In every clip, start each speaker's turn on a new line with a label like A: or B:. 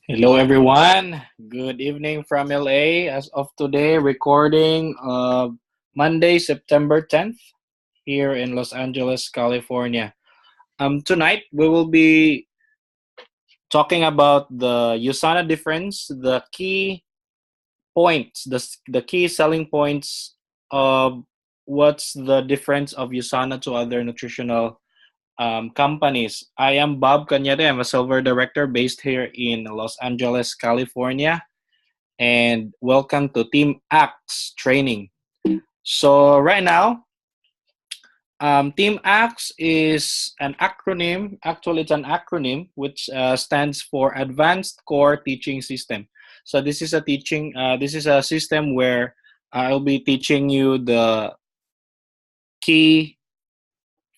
A: Hello, everyone. Good evening from LA. As of today, recording Monday, September 10th, here in Los Angeles, California. Tonight, we will be talking about the USANA difference, the key points, the key selling points of what's the difference of USANA to other nutritional companies. I am Bob Cañete. I'm a silver director based here in Los Angeles, California. And welcome to Team Acts training. So right now, Team Acts is an acronym. Actually, it's an acronym which stands for Advanced Core Teaching System. So this is a teaching. This is a system where I'll be teaching you the key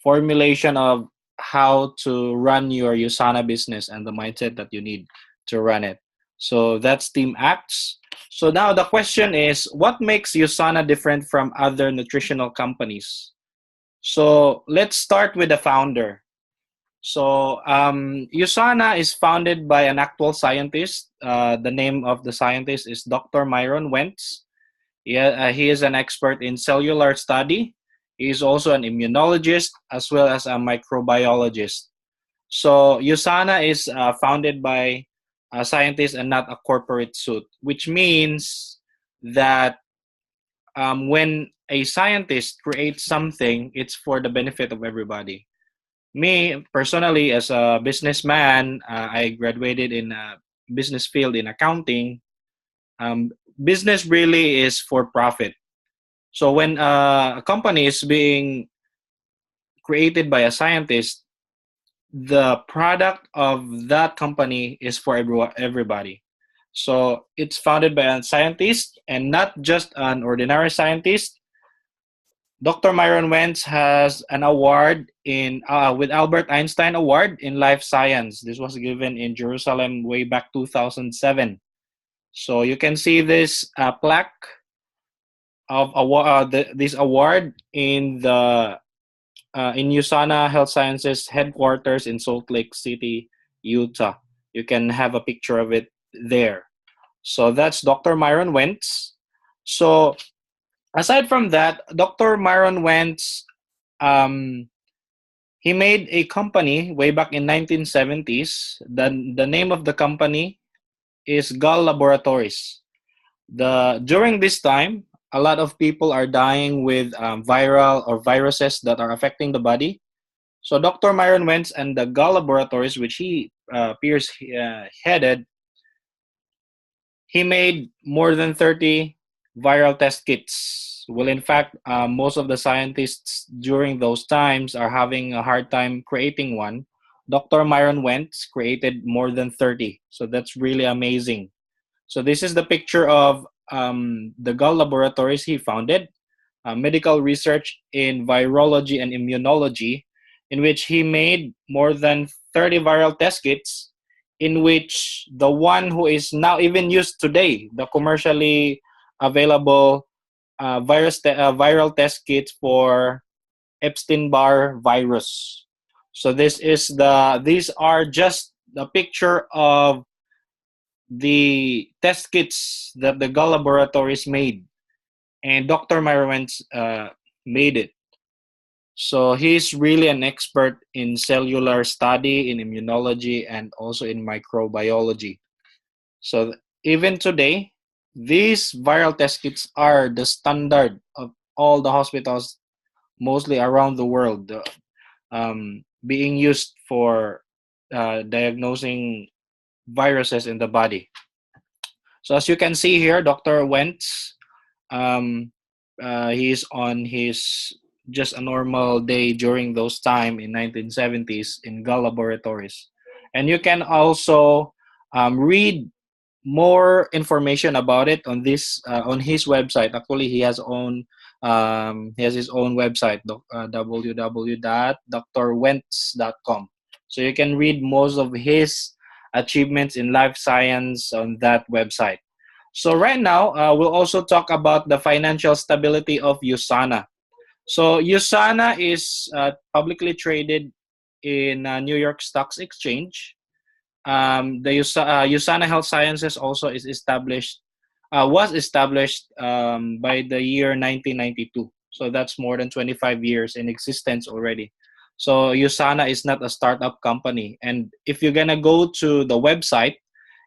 A: formulation of how to run your USANA business and the mindset that you need to run it. So that's Team Acts. So now the question is, what makes USANA different from other nutritional companies? So let's start with the founder. So USANA is founded by an actual scientist. The name of the scientist is Dr. Myron Wentz. He is an expert in cellular study. He is also an immunologist as well as a microbiologist. So USANA is founded by a scientist and not a corporate suit, which means that when a scientist creates something, it's for the benefit of everybody. Me, personally, as a businessman, I graduated in a business field in accounting. Um, Business really is for profit. So when a company is being created by a scientist, the product of that company is for everybody. So it's founded by a scientist and not just an ordinary scientist. Dr. Myron Wentz has an award in with Albert Einstein Award in Life Science. This was given in Jerusalem way back 2007. So you can see this plaque of this award in USANA Health Sciences headquarters in Salt Lake City, Utah. You can have a picture of it there. So that's Dr. Myron Wentz. So aside from that, Dr. Myron Wentz, um, he made a company way back in 1970s. The name of the company is Gall Laboratories. During this time, a lot of people are dying with viral or viruses that are affecting the body. So Dr. Myron Wentz and the Gall Laboratories, which he Pierce headed, he made more than 30 viral test kits. Well, in fact, most of the scientists during those times are having a hard time creating one. Dr. Myron Wentz created more than 30. So that's really amazing. So this is the picture of the Gall Laboratories he founded, medical research in virology and immunology, in which he made more than 30 viral test kits, in which the one who is now even used today, the commercially available viral test kits for Epstein-Barr virus. So these are just the picture of the test kits that the Gall Laboratories made, and Dr. Myrwens made it. So he's really an expert in cellular study, in immunology, and also in microbiology. So even today, these viral test kits are the standard of all the hospitals, mostly around the world, being used for diagnosing viruses in the body. So as you can see here, Dr. Wentz, um, he's on his just a normal day during those time in 1970s in Gall Laboratories. And you can also read more information about it on this on his website. Actually, he has his own website, www.drwentz.com. So you can read most of his achievements in life science on that website. So right now, we'll also talk about the financial stability of USANA. So USANA is publicly traded in New York Stocks Exchange. Usana Health Sciences also is established, was established by the year 1992. So that's more than 25 years in existence already. So Usana is not a startup company. And if you're gonna go to the website,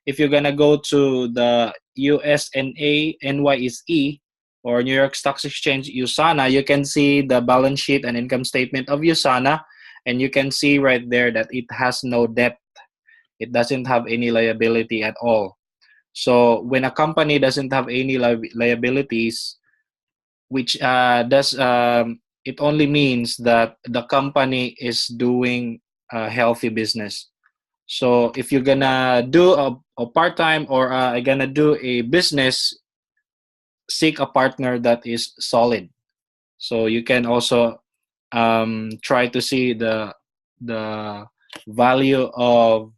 A: if you're gonna go to the USNA NYSE or New York Stock Exchange Usana, you can see the balance sheet and income statement of Usana, and you can see right there that it has no debt. It doesn't have any liability at all. So when a company doesn't have any liabilities, which does it only means that the company is doing a healthy business. So if you're gonna do a part-time or gonna do a business, seek a partner that is solid. So you can also try to see the value of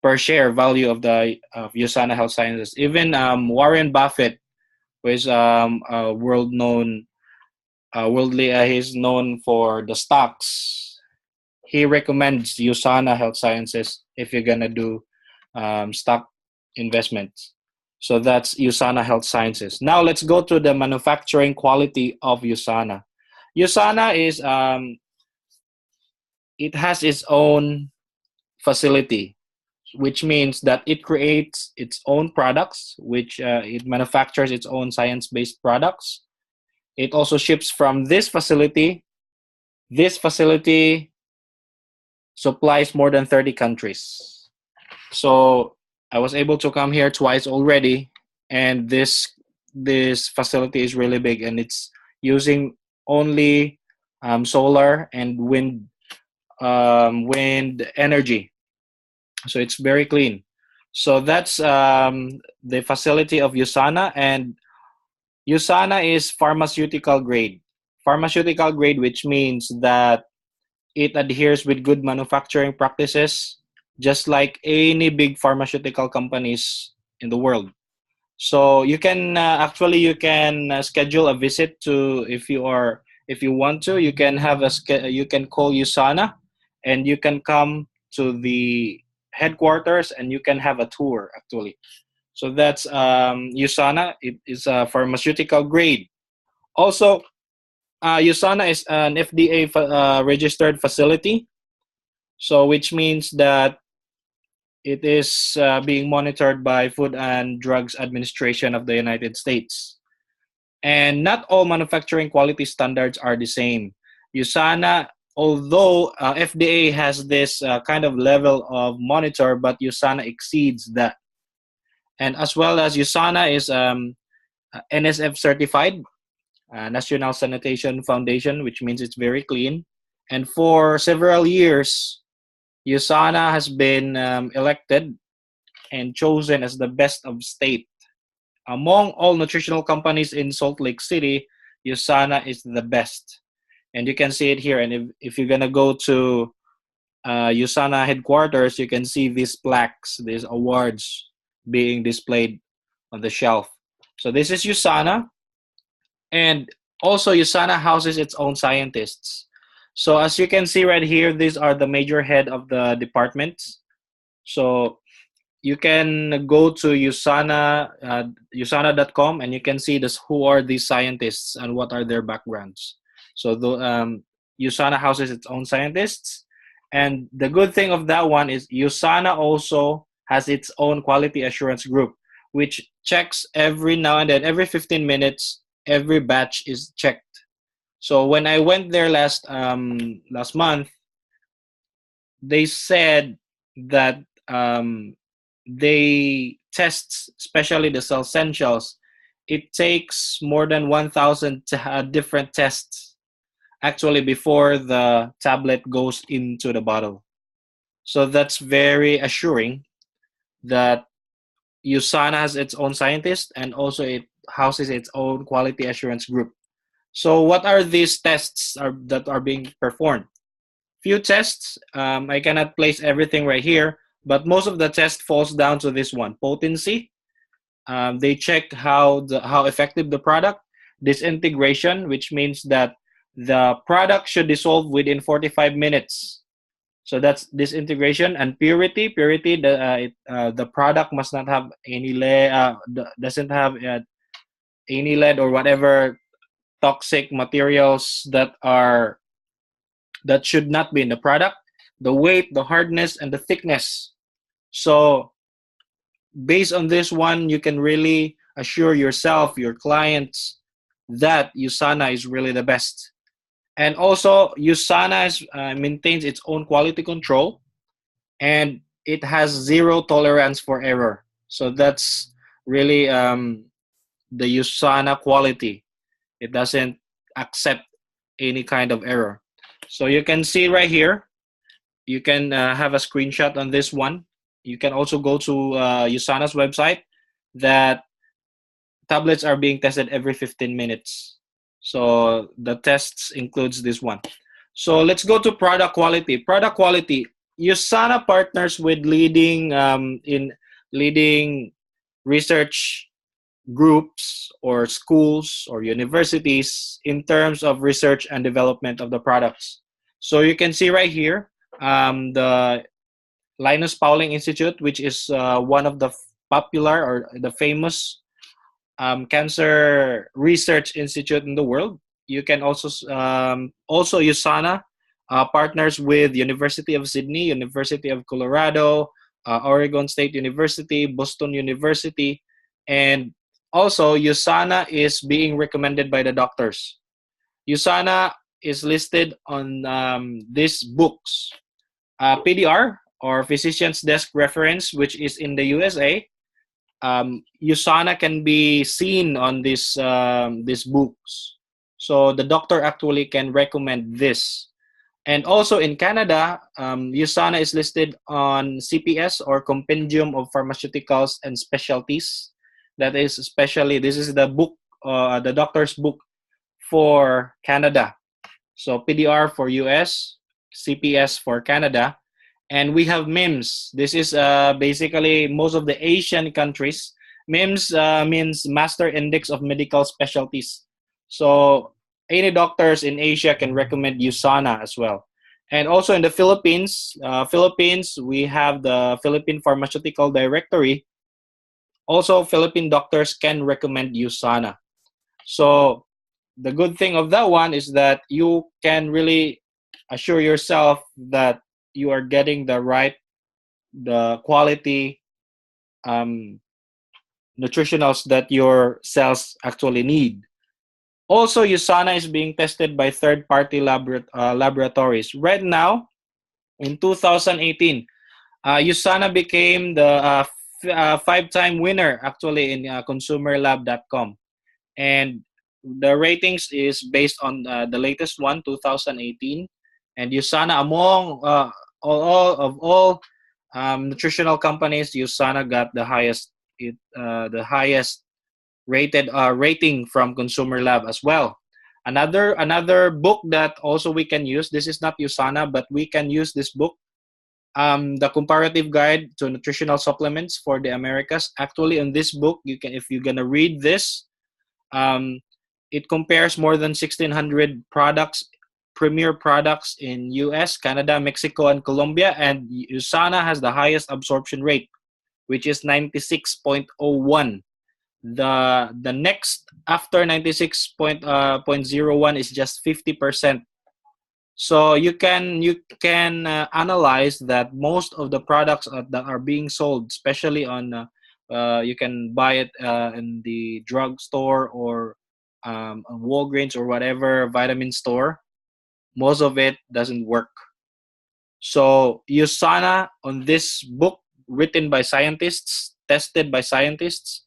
A: per share value of the of Usana Health Sciences. Even Warren Buffett, who is a world known, worldly, he's known for the stocks. He recommends Usana Health Sciences if you're gonna do stock investments. So that's Usana Health Sciences. Now let's go to the manufacturing quality of Usana. Usana is it has its own facility, which means that it creates its own products, which it manufactures its own science-based products. It also ships from this facility. This facility supplies more than 30 countries. So I was able to come here twice already, and this facility is really big, and it's using only solar and wind energy. So it's very clean. So that's the facility of Usana, and Usana is pharmaceutical grade. Pharmaceutical grade, which means that it adheres with good manufacturing practices, just like any big pharmaceutical companies in the world. So you can actually you can schedule a visit to if you want to you can have you can call Usana, and you can come to the headquarters and you can have a tour actually. So that's Usana. It is a pharmaceutical grade. Also, Usana is an FDA registered facility, so which means that it is being monitored by Food and Drugs Administration of the United States. And not all manufacturing quality standards are the same. Usana, although FDA has this kind of level of monitor, but Usana exceeds that. And as well as Usana is NSF certified, National Sanitation Foundation, which means it's very clean. And for several years, Usana has been elected and chosen as the best of state. Among all nutritional companies in Salt Lake City, Usana is the best. And you can see it here. And if you're going to go to Usana headquarters, you can see these plaques, these awards being displayed on the shelf. So this is Usana. And also Usana houses its own scientists. So as you can see right here, these are the major head of the departments. So you can go to usana.com, and you can see this who are these scientists and what are their backgrounds. So Usana houses its own scientists. And the good thing of that one is Usana also has its own quality assurance group, which checks every now and then, every 15 minutes, every batch is checked. So when I went there last month, they said that they test, especially the cell essentials. It takes more than 1,000 different tests actually before the tablet goes into the bottle. So that's very assuring that Usana has its own scientist, and also it houses its own quality assurance group. So what are these tests that are being performed? Few tests, I cannot place everything right here, but most of the test falls down to this one: potency. They check how effective the product. Disintegration, which means that the product should dissolve within 45 minutes. So that's this integration. And purity. Purity, the product must not have any lead, doesn't have any lead or whatever toxic materials that should not be in the product. The weight, the hardness, and the thickness. So based on this one, you can really assure yourself, your clients, that USANA is really the best. And also, USANA maintains its own quality control, and it has zero tolerance for error. So that's really the USANA quality. It doesn't accept any kind of error. So you can see right here, you can have a screenshot on this one. You can also go to USANA's website that tablets are being tested every 15 minutes. So the tests includes this one. So let's go to product quality. Product quality. USANA partners with leading research groups or schools or universities in terms of research and development of the products. So you can see right here the Linus Pauling Institute, which is one of the popular or the famous cancer research institute in the world. You can also USANA partners with University of Sydney, University of Colorado, Oregon State University, Boston University, and also USANA is being recommended by the doctors. USANA is listed on these books, PDR or Physician's Desk Reference, which is in the USA. USANA can be seen on these books, so the doctor actually can recommend this. And also in Canada, USANA is listed on CPS or Compendium of Pharmaceuticals and Specialties. That is especially this is the book, the doctor's book for Canada. So PDR for US, CPS for Canada. And we have MIMS. This is basically most of the Asian countries. MIMS means Master Index of Medical Specialties. So any doctors in Asia can recommend USANA as well. And also in the Philippines, we have the Philippine Pharmaceutical Directory. Also, Philippine doctors can recommend USANA. So the good thing of that one is that you can really assure yourself that you are getting the quality nutritionals that your cells actually need. Also, USANA is being tested by third-party laboratories. Right now, in 2018, USANA became the five-time winner actually in consumerlab.com. And the ratings is based on the latest one, 2018. And USANA, among all nutritional companies, USANA got the highest rated rating from Consumer Lab as well. Another book that also we can use. This is not USANA, but we can use this book. The comparative guide to nutritional supplements for the Americas. Actually, in this book, you can, if you're gonna read this, it compares more than 1,600 products, premier products in US, Canada, Mexico, and Colombia, and USANA has the highest absorption rate, which is 96.01. The next after 96.01 is just 50%. So you can analyze that most of the products that are being sold, especially on you can buy it in the drugstore or Walgreens or whatever vitamin store, most of it doesn't work. So USANA, on this book written by scientists, tested by scientists,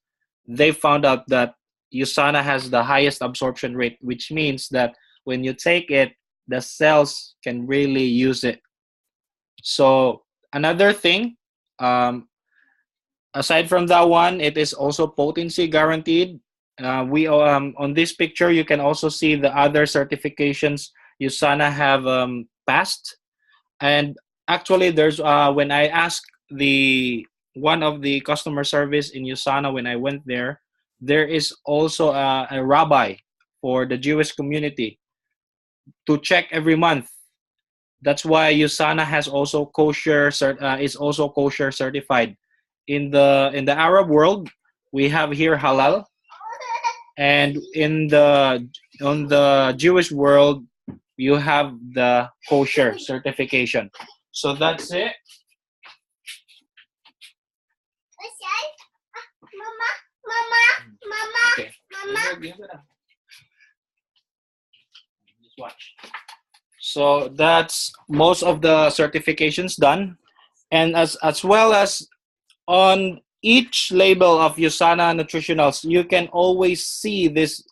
A: they found out that USANA has the highest absorption rate, which means that when you take it, the cells can really use it. So another thing, aside from that one, it is also potency guaranteed. We on this picture, you can also see the other certifications USANA have passed. And actually, there's when I asked the one of the customer service in USANA when I went there, there is also a rabbi for the Jewish community to check every month That's why USANA has also is also kosher certified. In the Arab world, we have here halal, and in the on the Jewish world, you have the kosher certification. So that's it. Okay. Just watch. So that's most of the certifications done, and as well as on each label of USANA Nutritionals, you can always see this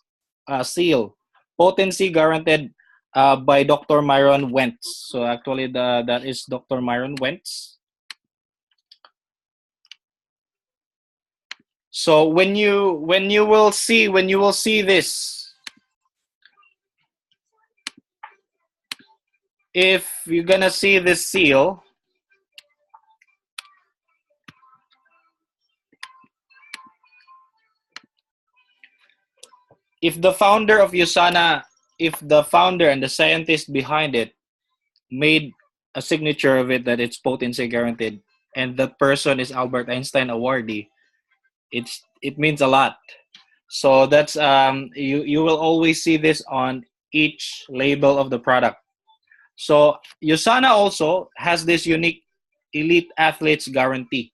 A: seal, potency guaranteed by Dr. Myron Wentz. So actually, that is Dr. Myron Wentz. So when you will see this, if you're gonna see this seal, if the founder of USANA, if the founder and the scientist behind it made a signature of it that it's potency guaranteed, and that person is Albert Einstein awardee, it means a lot. So that's you will always see this on each label of the product. So USANA also has this unique elite athletes guarantee.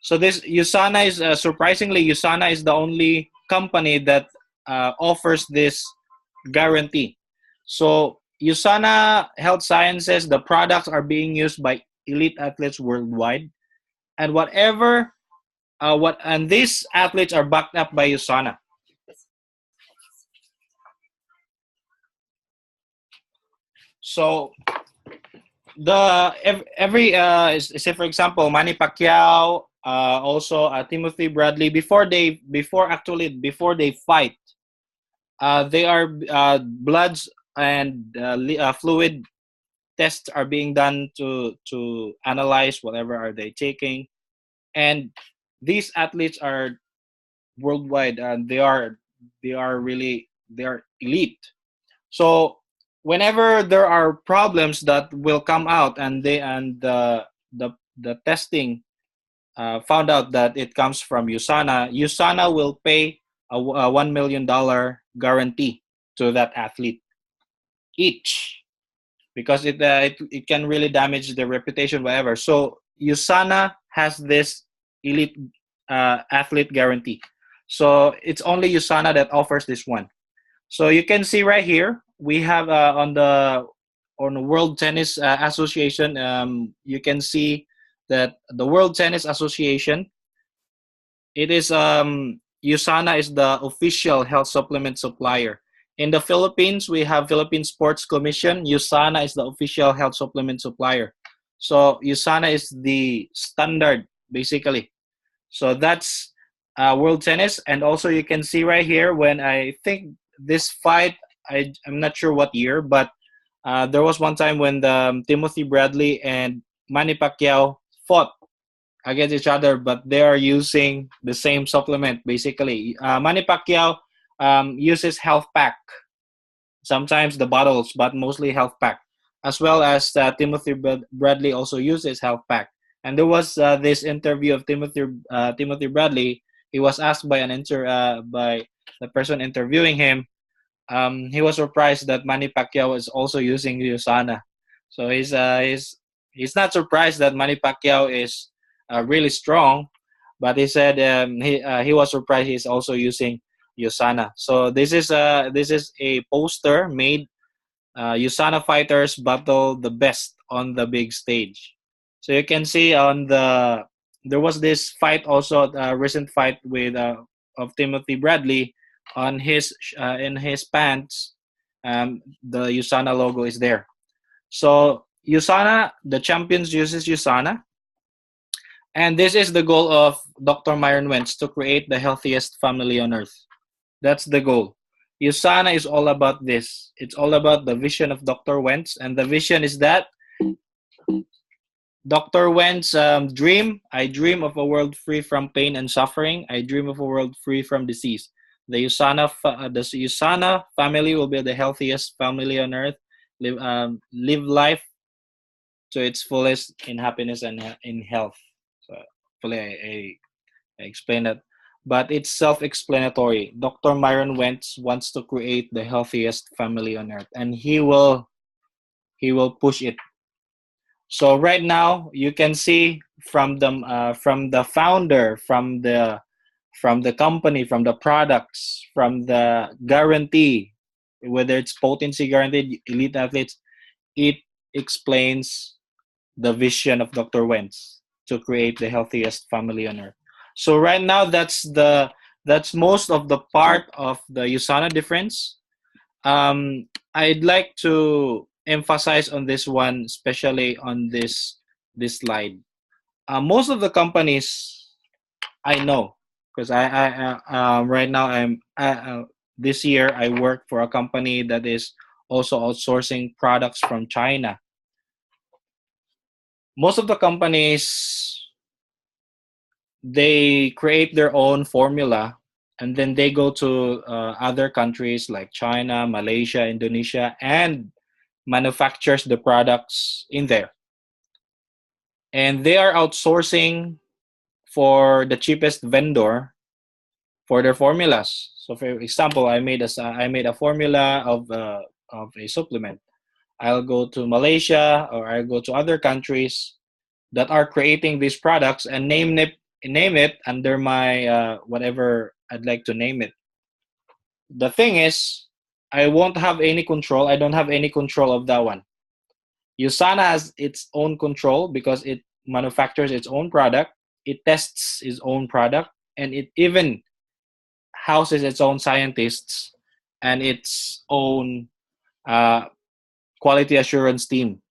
A: So this USANA is surprisingly USANA is the only company that offers this guarantee. So USANA Health Sciences, the products are being used by elite athletes worldwide, and these athletes are backed up by USANA. So the every say for example Manny Pacquiao, also Timothy Bradley, before they fight, they are bloods and fluid tests are being done to analyze whatever are they taking, and these athletes are worldwide, and they are elite. So whenever there are problems that will come out, and the testing found out that it comes from USANA will pay a $1 million guarantee to that athlete each, because it can really damage the reputation, whatever. So USANA has this elite athlete guarantee. So it's only USANA that offers this one. So you can see right here, we have on the World Tennis Association. You can see that the World Tennis Association, it is USANA is the official health supplement supplier. In the Philippines, we have Philippine Sports Commission. USANA is the official health supplement supplier. So USANA is the standard basically. So that's World Tennis, and also you can see right here when I think this fight, I'm not sure what year, but there was one time when Timothy Bradley and Manny Pacquiao fought against each other, but they are using the same supplement basically. Manny Pacquiao uses Health Pack, sometimes the bottles, but mostly Health Pack, as well as Timothy Bradley also uses Health Pack. And there was this interview of Timothy Bradley. He was asked by by the person interviewing him. He was surprised that Manny Pacquiao is also using USANA. So he's not surprised that Manny Pacquiao is really strong, but he said he was surprised he's also using USANA. So this is a poster made. USANA fighters battle the best on the big stage. So you can see there was this fight also, a recent fight with of Timothy Bradley. On his in his pants, the USANA logo is there. So USANA, the champions uses USANA, and this is the goal of Dr. Myron Wentz, to create the healthiest family on earth. That's the goal. USANA is all about this. It's all about the vision of Dr. Wentz, and the vision is that Dr. Wentz dream. I dream of a world free from pain and suffering. I dream of a world free from disease. The USANA family will be the healthiest family on earth. Live life to its fullest in happiness and in health. So hopefully I explained that. But it's self-explanatory. Dr. Myron Wentz wants to create the healthiest family on earth, and he will push it. So right now you can see from the founder, from the company, from the products, from the guarantee, whether it's potency guaranteed, elite athletes, it explains the vision of Dr. Wentz to create the healthiest family on earth. So right now that's most of the part of the USANA difference. I'd like to emphasize on this one, especially on this slide. Most of the companies I know, because right now this year I work for a company that is also outsourcing products from China. Most of the companies, they create their own formula, and then they go to other countries like China, Malaysia, Indonesia, and manufactures the products in there. And they are outsourcing for the cheapest vendor for their formulas. So, for example, I made a formula of a supplement. I'll go to Malaysia, or I'll go to other countries that are creating these products and name it under my whatever I'd like to name it. The thing is, I won't have any control. I don't have any control of that one. USANA has its own control because it manufactures its own product, it tests its own product, and it even houses its own scientists and its own uh, quality assurance team.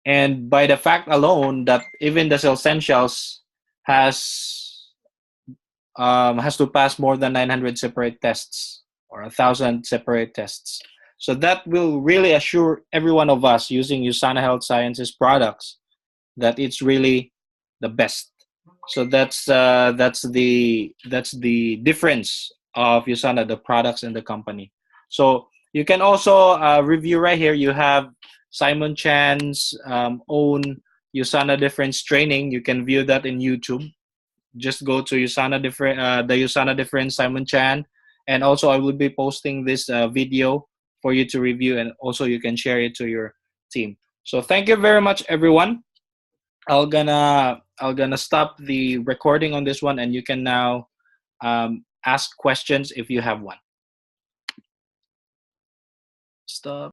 A: And by the fact alone that even the essentials has has to pass more than 900 separate tests or 1,000 separate tests. So that will really assure every one of us using USANA Health Sciences products that it's really the best. So that's the difference of USANA, the products and the company. So you can also review right here. You have Simon Chan's own USANA Difference training. You can view that in YouTube. Just go to the USANA Difference Simon Chan, and also I will be posting this video for you to review, and also you can share it to your team. So thank you very much, everyone. I'll gonna stop the recording on this one, and you can now ask questions if you have one. Stop.